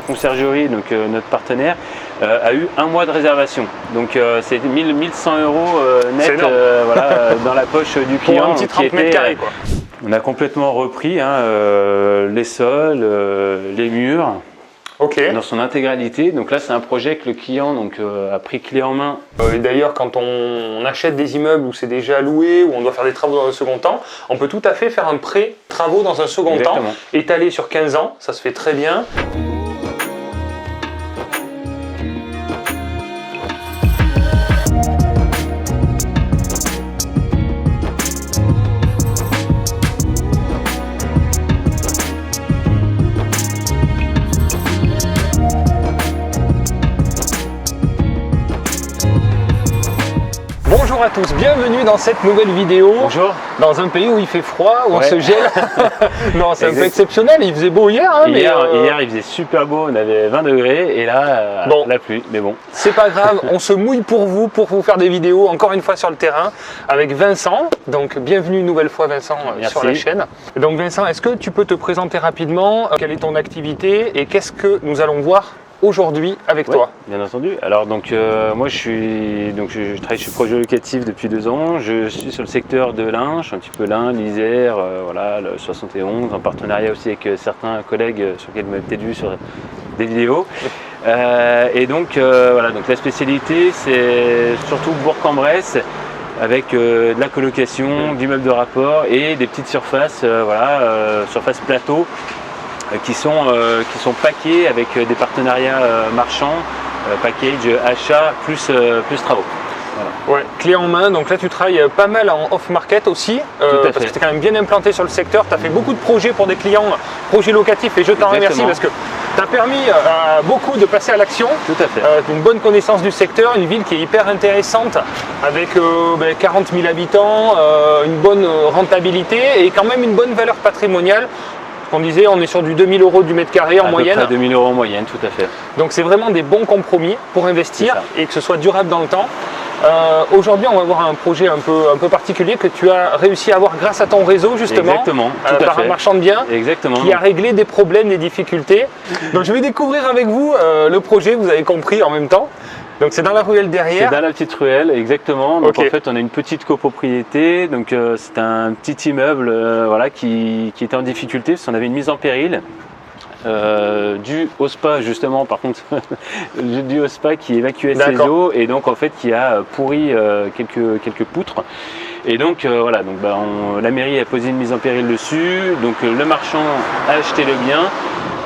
Conciergerie, donc notre partenaire, a eu 1 mois de réservation. Donc c'est 1100 euros net voilà, dans la poche du client. Pour un petit 30 mètres carrés quoi. On a complètement repris les sols, les murs. Dans son intégralité. Donc là, c'est un projet que le client a pris clé en main. Et d'ailleurs, quand on achète des immeubles où c'est déjà loué, où on doit faire des travaux dans un second temps, on peut tout à fait faire un prêt travaux dans un second temps, étalé sur 15 ans, ça se fait très bien. Bonjour à tous, bienvenue dans cette nouvelle vidéo. Bonjour. Dans un pays où il fait froid, où on se gèle. Non, c'est un peu exceptionnel, il faisait beau hier. Hein, hier il faisait super beau, on avait 20 degrés et là, la pluie, mais bon. C'est pas grave, on se mouille pour vous faire des vidéos, encore une fois sur le terrain, avec Vincent. Donc bienvenue une nouvelle fois Vincent sur la chaîne. Donc Vincent, est-ce que tu peux te présenter rapidement, quelle est ton activité et qu'est-ce que nous allons voir aujourd'hui avec toi? Bien entendu. Alors moi je travaille chez Projet Locatif depuis 2 ans. Je suis sur le secteur de l'Ain, je suis un petit peu l'Ain, l'Isère, voilà, le 71, en partenariat aussi avec certains collègues sur lesquels vous m'avez peut-être vu sur des vidéos. Et donc voilà, donc la spécialité c'est surtout Bourg-en-Bresse avec de la colocation, d'immeubles de rapport et des petites surfaces, surfaces plateaux. Qui sont packés avec des partenariats marchands, package achat plus travaux. Voilà. Ouais, clé en main, donc là tu travailles pas mal en off-market aussi, parce que tu es quand même bien implanté sur le secteur, tu as fait beaucoup de projets pour des clients, projets locatifs, et je t'en remercie parce que tu as permis à beaucoup de passer à l'action. Tout à fait. Une bonne connaissance du secteur, une ville qui est hyper intéressante avec 40 000 habitants, une bonne rentabilité et quand même une bonne valeur patrimoniale. On disait, on est sur du 2000 euros du mètre carré en moyenne. 2000 euros en moyenne, tout à fait. Donc c'est vraiment des bons compromis pour investir et que ce soit durable dans le temps. Aujourd'hui, on va voir un projet un peu particulier que tu as réussi à avoir grâce à ton réseau justement. Exactement, tout à par fait. Un marchand de biens. Exactement. Qui a réglé des problèmes, des difficultés. Donc je vais découvrir avec vous le projet, vous avez compris en même temps. Donc c'est dans la ruelle derrière. C'est dans la petite ruelle, exactement. Donc en fait, on a une petite copropriété. Donc c'est un petit immeuble qui était en difficulté parce qu'on avait une mise en péril. Dû au spa justement, par contre, dû au spa qui évacuait ses eaux et donc en fait qui a pourri quelques poutres. Et donc la mairie a posé une mise en péril dessus. Donc le marchand a acheté le bien,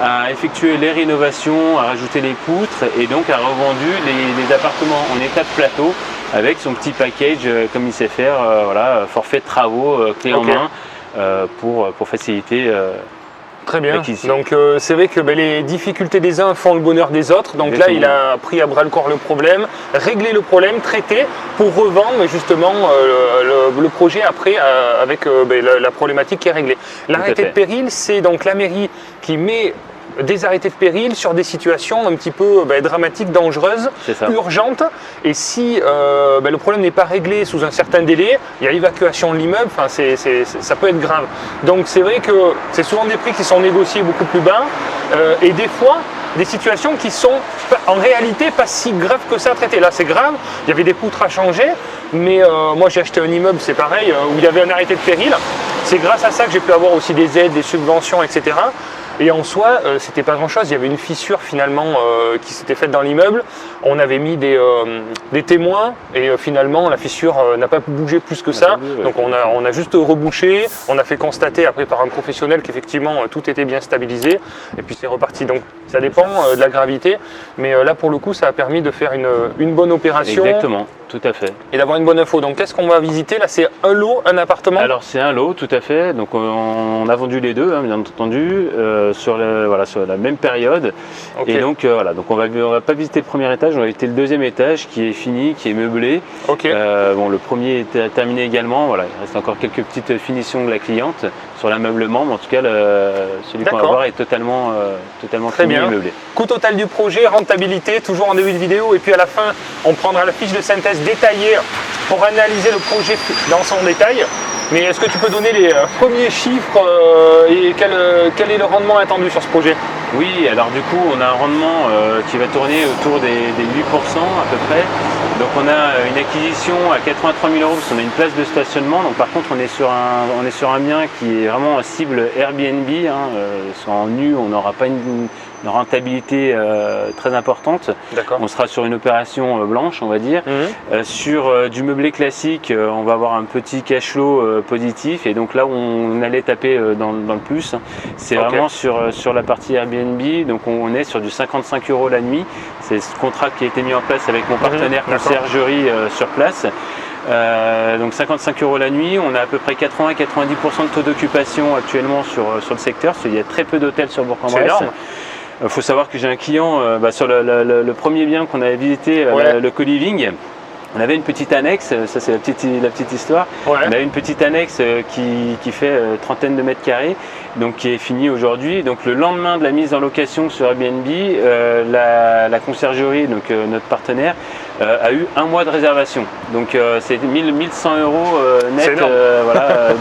a effectué les rénovations, a rajouté les poutres et donc a revendu les appartements en état de plateau avec son petit package comme il sait faire, forfait de travaux clé en main pour faciliter. Très bien, donc c'est vrai que les difficultés des uns font le bonheur des autres, donc là il a pris à bras le corps le problème, réglé le problème, traité pour revendre justement le projet après avec la problématique qui est réglée. L'arrêté de péril, c'est donc la mairie qui met des arrêtés de péril sur des situations un petit peu dramatiques, dangereuses, urgentes. Et si le problème n'est pas réglé sous un certain délai, il y a évacuation de l'immeuble, ça peut être grave. Donc c'est vrai que c'est souvent des prix qui sont négociés beaucoup plus bas et des fois des situations qui sont en réalité pas si graves que ça à traiter. Là c'est grave, il y avait des poutres à changer, mais moi j'ai acheté un immeuble, c'est pareil, où il y avait un arrêté de péril. C'est grâce à ça que j'ai pu avoir aussi des aides, des subventions, etc. Et en soi, c'était pas grand chose, il y avait une fissure finalement qui s'était faite dans l'immeuble. On avait mis des témoins et finalement la fissure n'a pas bougé plus que ça. Donc on a juste rebouché, on a fait constater après par un professionnel qu'effectivement tout était bien stabilisé et puis c'est reparti. Donc ça dépend de la gravité, mais là pour le coup ça a permis de faire une bonne opération. Exactement. Tout à fait. Et d'avoir une bonne info. Donc qu'est-ce qu'on va visiter là? C'est un lot, un appartement? Alors c'est un lot, tout à fait. Donc on a vendu les deux, bien entendu, sur la même période. Et donc donc on va pas visiter le premier étage, on va visiter le deuxième étage qui est fini, qui est meublé. Le premier est terminé également. Voilà, il reste encore quelques petites finitions de la cliente sur l'ameublement, mais en tout cas celui qu'on va voir est totalement très fini bien. et meublé. Coût total du projet, rentabilité, toujours en début de vidéo, et puis à la fin on prendra la fiche de synthèse détaillée pour analyser le projet dans son détail. Mais est-ce que tu peux donner les premiers chiffres et quel est le rendement attendu sur ce projet? Oui, alors du coup, on a un rendement qui va tourner autour des 8% à peu près. Donc on a une acquisition à 83 000 euros parce qu'on a une place de stationnement. Donc par contre, on est sur un bien qui est vraiment en cible Airbnb. En nu, on n'aura pas une rentabilité très importante. On sera sur une opération blanche, on va dire. Sur du meublé classique, on va avoir un petit cash flow positif. Et donc là où on allait taper dans le plus, c'est vraiment sur la partie Airbnb. Donc on est sur du 55 euros la nuit. C'est ce contrat qui a été mis en place avec mon partenaire conciergerie sur place. Donc 55 euros la nuit, on a à peu près 80-90% de taux d'occupation actuellement sur le secteur, parce qu'il y a très peu d'hôtels sur Bourg-en-Bresse. Il faut savoir que j'ai un client sur le premier bien qu'on avait visité, le co-living. On avait une petite annexe, ça c'est la petite histoire. On avait une petite annexe qui fait trentaine de mètres carrés, donc qui est finie aujourd'hui. Donc le lendemain de la mise en location sur Airbnb, la conciergerie, donc notre partenaire, a eu 1 mois de réservation. Donc c'est 1100 euros net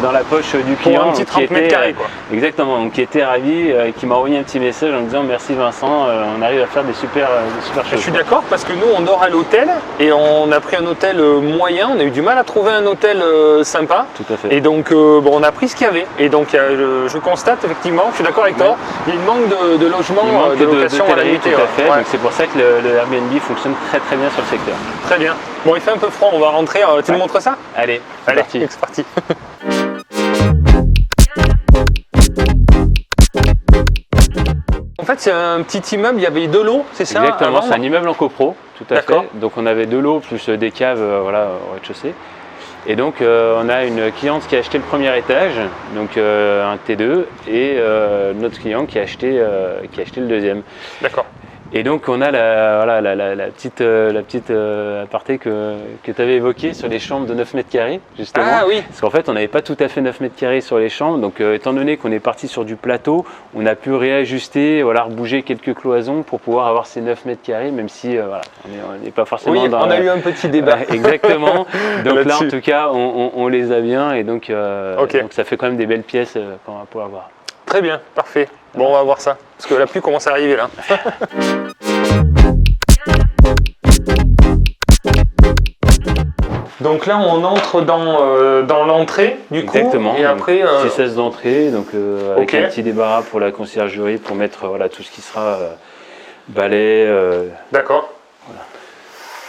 dans la poche du client. Pour un petit 30 mètres carrés, quoi. Exactement, donc qui était ravi, qui m'a envoyé un petit message en me disant merci Vincent, on arrive à faire des super choses. Je suis d'accord parce que nous on dort à l'hôtel et on a pris un hôtel moyen, on a eu du mal à trouver un hôtel sympa. Tout à fait. Et donc on a pris ce qu'il y avait. Et donc je constate effectivement, je suis d'accord avec toi, il y a une manque de logement, de location à la nuit. Tout à fait, donc c'est pour ça que le Airbnb fonctionne très très bien sur le secteur. Très bien. Bon, il fait un peu froid, on va rentrer. Tu nous montres ça? Allez, c'est parti. En fait, c'est un petit immeuble, il y avait de l'eau, c'est ça? Exactement, c'est un immeuble en copro, tout à fait. Donc on avait de l'eau plus des caves au rez-de-chaussée. Et donc on a une cliente qui a acheté le premier étage, donc un T2, et notre client qui a acheté le deuxième. D'accord. Et donc on a la petite aparté que tu avais évoquée sur les chambres de 9 mètres carrés, justement. Ah oui. Parce qu'en fait on n'avait pas tout à fait 9 mètres carrés sur les chambres, donc étant donné qu'on est parti sur du plateau, on a pu réajuster, rebouger quelques cloisons pour pouvoir avoir ces 9 mètres carrés, même si on n'est pas forcément dans... on a eu un petit débat. Exactement. Donc là en tout cas on les a bien, et donc ça fait quand même des belles pièces qu'on va pouvoir voir. Très bien, parfait. Bon, on va voir ça, parce que la pluie commence à arriver là. Donc là, on entre dans l'entrée du coup. Exactement. Et après, c'est 16 d'entrée, donc avec un petit débarras pour la conciergerie pour mettre tout ce qui sera balai. D'accord. Voilà.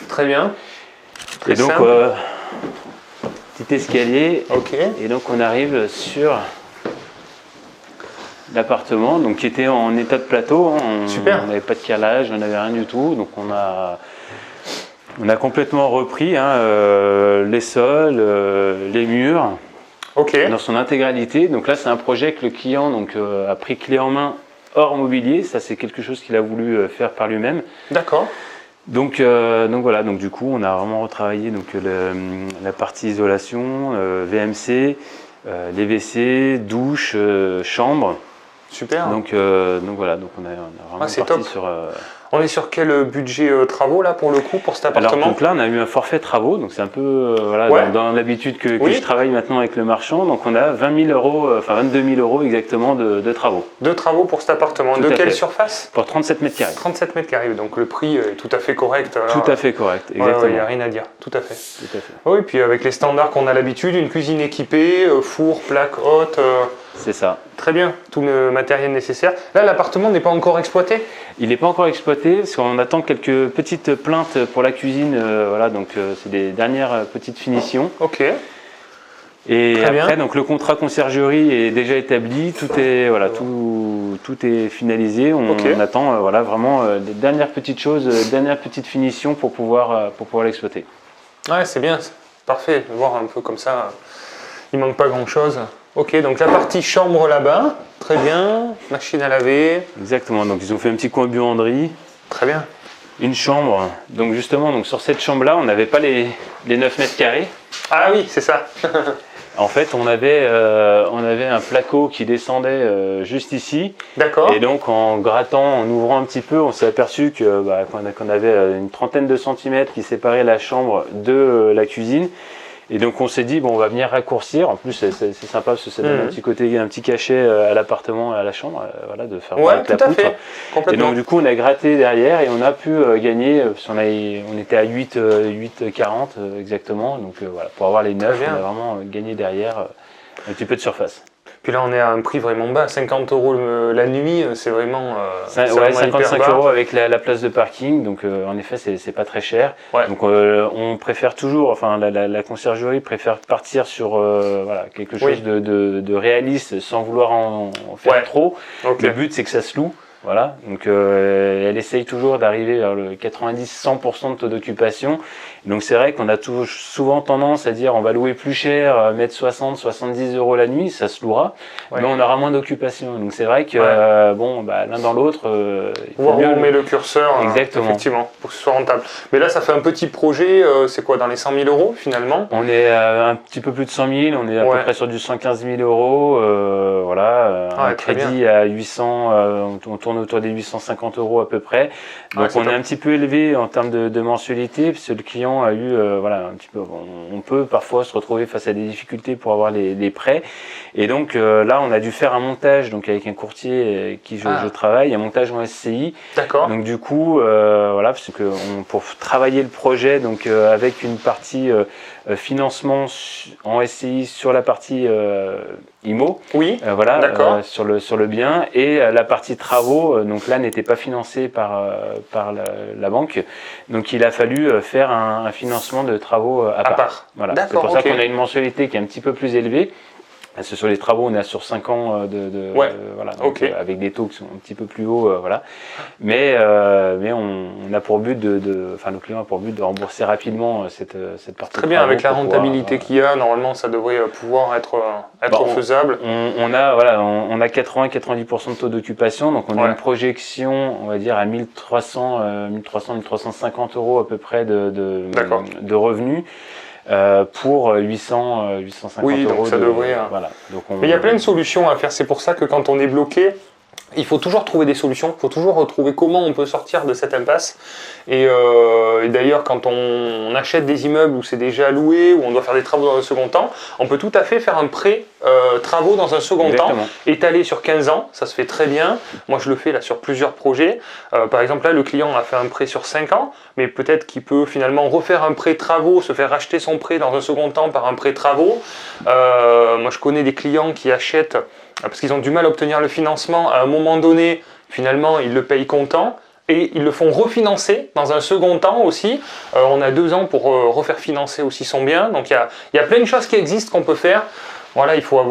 Très bien. Très simple. Petit escalier. Et donc on arrive sur l'appartement, donc qui était en état de plateau. Super. On n'avait pas de calage, on n'avait rien du tout, donc on a complètement repris les sols, les murs, dans son intégralité. Donc là c'est un projet que le client a pris clé en main hors mobilier. Ça c'est quelque chose qu'il a voulu faire par lui-même. D'accord. Donc voilà, donc du coup on a vraiment retravaillé la partie isolation, VMC, les WC, douche, chambre. Super. Donc voilà, donc on a vraiment parti sur... On est sur quel budget travaux là pour le coup, pour cet appartement? Alors donc là on a eu un forfait travaux, donc c'est un peu dans l'habitude que je travaille maintenant avec le marchand, donc on a 20 000 euros, enfin 22 000 euros exactement de travaux. De travaux pour cet appartement, de quelle surface? Pour 37 mètres carrés. 37 mètres carrés, donc le prix est tout à fait correct. Tout à fait correct, exactement. Il n'y a rien à dire, tout à fait. Tout à fait. Oui, puis avec les standards qu'on a l'habitude, une cuisine équipée, four, plaque haute. C'est ça. Très bien, tout le matériel nécessaire. Là, l'appartement n'est pas encore exploité? Il n'est pas encore exploité, parce qu'on attend quelques petites plaintes pour la cuisine. Donc c'est des dernières petites finitions. Ok. Et très après, donc le contrat conciergerie est déjà établi, tout est finalisé. On attend vraiment des dernières petites choses, dernières petites finitions pour pouvoir l'exploiter. Ouais, c'est bien, parfait. Voir un peu comme ça, il manque pas grand-chose. Ok, donc la partie chambre là-bas, très bien, machine à laver. Exactement, donc ils ont fait un petit coin buanderie. Très bien. Une chambre, donc justement, sur cette chambre-là, on n'avait pas les 9 mètres carrés. Ah oui, c'est ça. En fait, on avait un placo qui descendait juste ici. D'accord. Et donc, en grattant, en ouvrant un petit peu, on s'est aperçu qu'on avait une trentaine de centimètres qui séparaient la chambre de la cuisine. Et donc on s'est dit, bon, on va venir raccourcir. En plus, c'est sympa parce que ça donne un petit côté, un petit cachet à l'appartement, à la chambre, voilà, de faire avec la poutre. Et donc du coup, on a gratté derrière et on a pu gagner. On était à 8,40 exactement. Donc voilà, pour avoir les 9, on a vraiment gagné derrière un petit peu de surface. Puis là, on est à un prix vraiment bas, 50 € la nuit, c'est vraiment. Ouais, 55 € avec la place de parking, donc en effet, c'est pas très cher. Ouais. Donc on préfère toujours, enfin la conciergerie préfère partir sur voilà, quelque chose de réaliste sans vouloir en faire trop. Okay. Le but, c'est que ça se loue. Voilà, donc elle essaye toujours d'arriver vers le 90-100% de taux d'occupation. Donc c'est vrai qu'on a souvent tendance à dire on va louer plus cher, mettre 60-70 € la nuit, ça se louera, mais on aura moins d'occupation. Donc c'est vrai que bon, bah, l'un dans l'autre, il faut mieux on met le curseur, effectivement, pour que ce soit rentable. Mais là, ça fait un petit projet, c'est quoi, dans les 100 000 € finalement? On est un petit peu plus de 100 000, on est à peu près sur du 115 000 €, voilà, un crédit à 800, on tourne autour des 850 € à peu près. Donc on est un petit peu élevé en termes de mensualité, parce que le client a eu, voilà, un petit peu, on peut parfois se retrouver face à des difficultés pour avoir les prêts. Et donc là, on a dû faire un montage, donc avec un courtier avec qui je travaille, un montage en SCI. D'accord. Donc du coup, voilà, parce que pour travailler le projet, donc avec une partie financement en SCI sur la partie IMO, voilà, sur le bien, et la partie travaux, donc là n'était pas financée par la banque, donc il a fallu faire un financement de travaux à part. Voilà. C'est pour ça qu'on a une mensualité qui est un petit peu plus élevée. Parce que sur les travaux, on est sur 5 ans voilà, donc, avec des taux qui sont un petit peu plus hauts, voilà. Mais on a pour but enfin le client a pour but de rembourser rapidement cette partie. Très bien, avec la rentabilité qu'il y a, normalement, ça devrait pouvoir être faisable. On a 80-90% de taux d'occupation, donc on a une projection, on va dire à 1300-1350 € à peu près de revenus. Pour 850 donc ça devrait. Voilà. Donc mais il y a plein de solutions à faire. C'est pour ça que quand on est bloqué, il faut toujours trouver des solutions. Il faut toujours retrouver comment on peut sortir de cette impasse. Et d'ailleurs, quand on achète des immeubles où c'est déjà loué, où on doit faire des travaux dans un second temps, on peut tout à fait faire un prêt travaux dans un second temps, étalé sur 15 ans. Ça se fait très bien. Moi, je le fais là sur plusieurs projets. Par exemple, là, le client a fait un prêt sur 5 ans, mais peut-être qu'il peut finalement refaire un prêt travaux, se faire racheter son prêt dans un second temps par un prêt travaux. Moi, je connais des clients qui achètent parce qu'ils ont du mal à obtenir le financement. À un moment donné, finalement, ils le payent comptant. Et ils le font refinancer dans un second temps aussi. On a 2 ans pour refaire financer aussi son bien. Donc il y a plein de choses qui existent qu'on peut faire. Voilà, il faut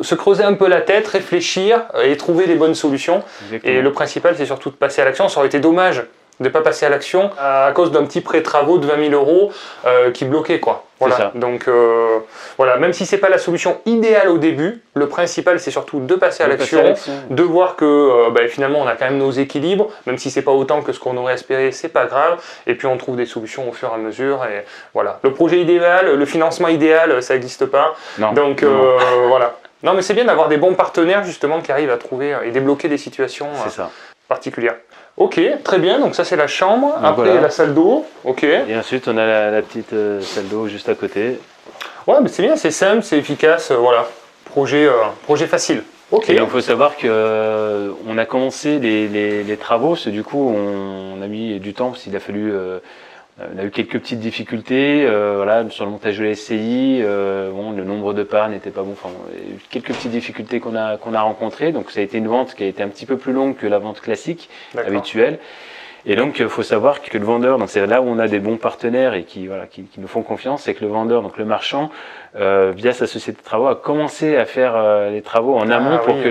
se creuser un peu la tête, réfléchir et trouver les bonnes solutions. Exactement. Et le principal, c'est surtout de passer à l'action. Ça aurait été dommage de ne pas passer à l'action à cause d'un petit prêt travaux de 20 000 € qui bloquait, quoi. Voilà. Ça. Donc voilà, même si c'est pas la solution idéale au début, le principal c'est surtout de passer à l'action, de voir que finalement on a quand même nos équilibres, même si c'est pas autant que ce qu'on aurait espéré, c'est pas grave, et puis on trouve des solutions au fur et à mesure, et voilà. Le projet idéal, le financement idéal, ça n'existe pas. Non. Donc voilà. Non, mais c'est bien d'avoir des bons partenaires justement qui arrivent à trouver et débloquer des situations particulières. Ok, très bien, donc ça c'est la chambre, donc après la salle d'eau, ok. Et ensuite on a la petite salle d'eau juste à côté. Ouais, mais c'est bien, c'est simple, c'est efficace, voilà, projet facile. Ok. Et donc il faut savoir qu'on a commencé les travaux, parce que du coup on a mis du temps, parce qu'il a fallu... on a eu quelques petites difficultés voilà, sur le montage de la SCI, le nombre de parts n'était pas bon, enfin, quelques petites difficultés qu'on a rencontrées, donc ça a été une vente qui a été un petit peu plus longue que la vente classique, habituelle. Et donc il faut savoir que le vendeur, donc c'est là où on a des bons partenaires et qui nous font confiance, c'est que le vendeur, donc le marchand, via sa société de travaux, a commencé à faire les travaux en amont pour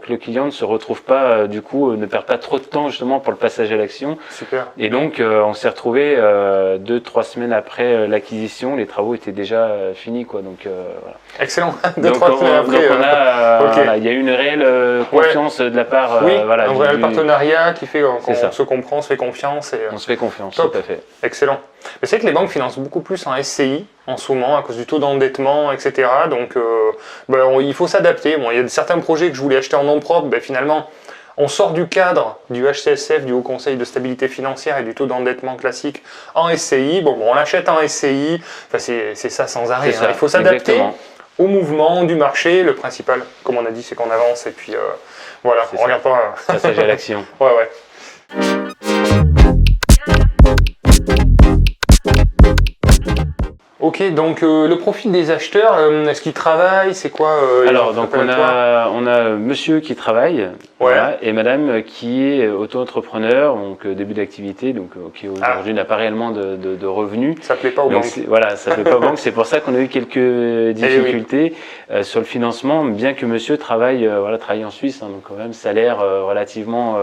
que le client ne se retrouve pas, du coup, ne perd pas trop de temps justement pour le passage à l'action. Super. Et donc on s'est retrouvé 2-3 semaines après l'acquisition, les travaux étaient déjà finis, quoi. Donc voilà. Excellent. 2-3 semaines après. Il y a eu une réelle confiance de la part. Un vrai partenariat qui fait qu'on se comprend, se fait confiance. On se fait confiance, top. Tout à fait. Excellent. Mais c'est vrai que les banques financent beaucoup plus en SCI en ce moment à cause du taux d'endettement, etc. Donc il faut s'adapter. Bon, il y a certains projets que je voulais acheter en nom propre, finalement On sort du cadre du HCSF, du Haut Conseil de stabilité financière et du taux d'endettement classique en SCI. Bon, on l'achète en SCI, enfin, c'est ça sans arrêt. Il faut s'adapter au mouvement du marché. Le principal, comme on a dit, c'est qu'on avance et puis voilà, on ne regarde pas. Passage à l'action. Ouais. Ok, donc le profil des acheteurs, est-ce qu'ils travaillent, c'est quoi Alors, donc on a monsieur qui travaille, voilà, et madame qui est auto-entrepreneur, donc début d'activité, donc qui aujourd'hui n'a pas réellement de revenus. Ça plaît pas aux banques. Voilà, ça plaît pas aux banques. C'est pour ça qu'on a eu quelques difficultés sur le financement, bien que monsieur travaille en Suisse, hein, donc quand même salaire relativement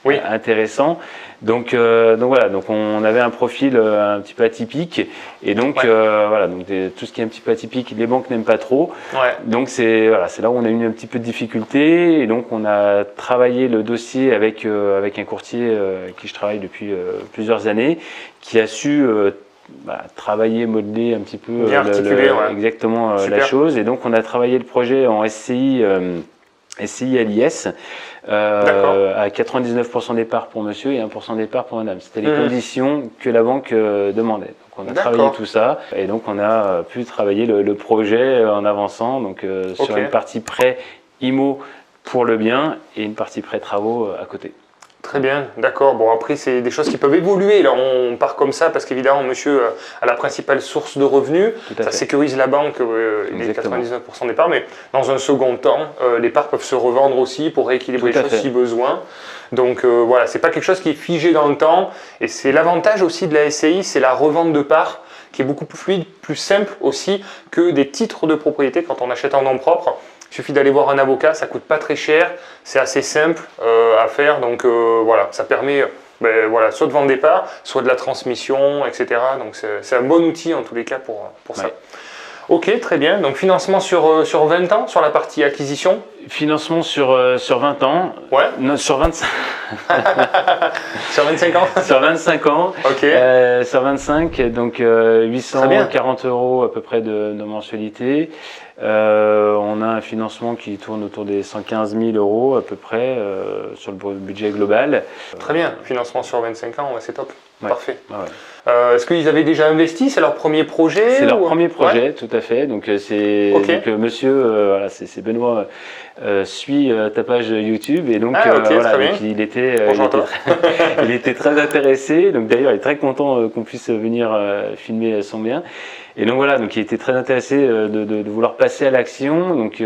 intéressant. Donc voilà, donc on avait un profil un petit peu atypique, et donc tout ce qui est un petit peu atypique, les banques n'aiment pas trop. Donc c'est là où on a eu un petit peu de difficulté, et donc on a travaillé le dossier avec un courtier avec qui je travaille depuis plusieurs années, qui a su travailler, modeler un petit peu exactement la chose, et donc on a travaillé le projet en SCI LIS. À 99% des parts pour monsieur et 1% des parts pour madame. C'était les conditions que la banque demandait. Donc on a travaillé tout ça, et donc on a pu travailler le projet en avançant, donc sur une partie prêt IMO pour le bien et une partie prêt travaux à côté. Très bien, d'accord. Bon, après, c'est des choses qui peuvent évoluer. Là, on part comme ça parce qu'évidemment, monsieur a la principale source de revenus. Ça sécurise la banque, les 99% des parts. Mais dans un second temps, les parts peuvent se revendre aussi pour rééquilibrer les choses si besoin. Donc voilà, c'est pas quelque chose qui est figé dans le temps. Et c'est l'avantage aussi de la SCI, c'est la revente de parts qui est beaucoup plus fluide, plus simple aussi que des titres de propriété quand on achète en nom propre. Il suffit d'aller voir un avocat, ça coûte pas très cher, c'est assez simple à faire, donc voilà, ça permet soit de vendre des parts, soit de la transmission, etc. Donc c'est un bon outil en tous les cas pour ça. Ok, très bien. Donc financement sur 20 ans, sur la partie acquisition. Financement sur 20 ans. Ouais. Non, sur 25. Sur 25 ans. Sur 25 ans. Ok. Sur 25, donc 840 € à peu près de mensualité. On a un financement qui tourne autour des 115 000 € à peu près sur le budget global. Très bien. Financement sur 25 ans, c'est top. Parfait. Est-ce qu'ils avaient déjà investi? C'est leur premier projet? C'est leur premier projet, tout à fait. Donc monsieur, c'est Benoît, suit ta page YouTube, et donc, donc il était très intéressé. Donc d'ailleurs, il est très content qu'on puisse venir filmer son bien. Et donc voilà, donc il était très intéressé de vouloir passer à l'action. Donc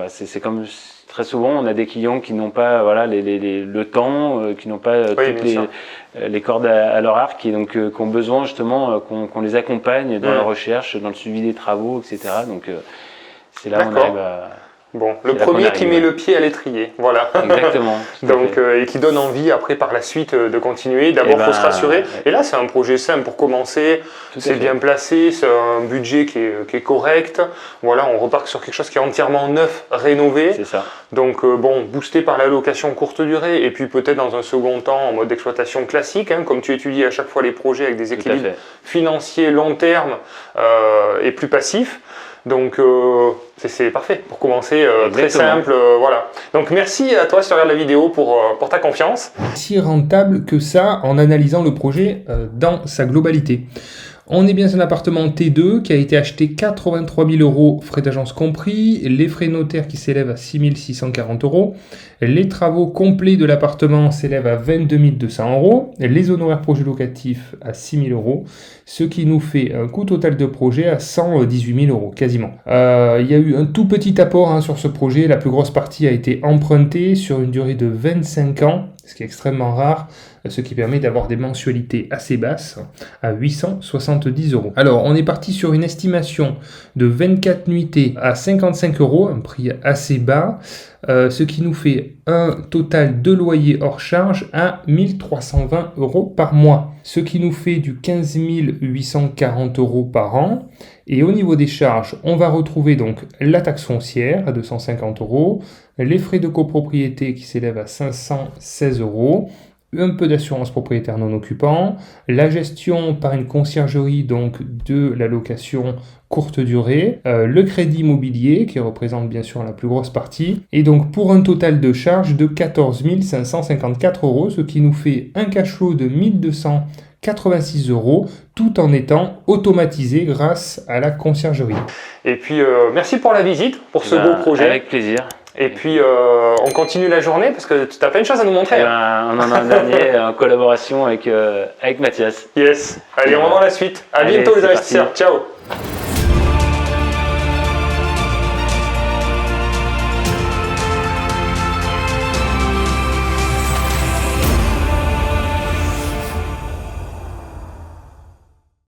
c'est comme très souvent, on a des clients qui n'ont pas le temps, qui n'ont pas toutes les cordes à leur arc, et donc qui ont besoin justement qu'on les accompagne dans la recherche, dans le suivi des travaux, etc. Donc c'est là où on arrive à... Bon, le premier qui met le pied à l'étrier, voilà. Exactement. Donc, et qui donne envie après par la suite de continuer. D'abord, il faut se rassurer. Et là, c'est un projet simple pour commencer. C'est bien placé, c'est un budget qui est correct. Voilà, on repart sur quelque chose qui est entièrement neuf, rénové. C'est ça. Donc boosté par la location courte durée, et puis peut-être dans un second temps en mode d'exploitation classique, hein, comme tu étudies à chaque fois les projets avec des équilibres financiers long terme et plus passifs. Donc c'est parfait pour commencer, très simple, voilà. Donc merci à toi si tu regardes la vidéo pour ta confiance. Si rentable que ça en analysant le projet dans sa globalité. On est bien sur un appartement T2 qui a été acheté 83 000 €, frais d'agence compris, les frais notaires qui s'élèvent à 6 640 €, les travaux complets de l'appartement s'élèvent à 22 200 €, les honoraires projets locatifs à 6 000 €, ce qui nous fait un coût total de projet à 118 000 € quasiment. Il y a eu un tout petit apport sur ce projet, la plus grosse partie a été empruntée sur une durée de 25 ans, ce qui est extrêmement rare, ce qui permet d'avoir des mensualités assez basses à 870 €. Alors, on est parti sur une estimation de 24 nuitées à 55 €, un prix assez bas, ce qui nous fait un total de loyer hors charge à 1 320 € par mois, ce qui nous fait du 15 840 € par an. Et au niveau des charges, on va retrouver donc la taxe foncière à 250 €, les frais de copropriété qui s'élèvent à 516 €, un peu d'assurance propriétaire non occupant, la gestion par une conciergerie donc de la location courte durée, le crédit immobilier qui représente bien sûr la plus grosse partie, et donc pour un total de charges de 14 554 €, ce qui nous fait un cash flow de 1286 €, tout en étant automatisé grâce à la conciergerie. Et puis merci pour la visite, pour ce beau projet. Avec plaisir. Et puis on continue la journée parce que tu as plein de choses à nous montrer. On en a un dernier en collaboration avec Mathias. Yes. Allez, on va voir la suite. À bientôt les investisseurs. Ciao.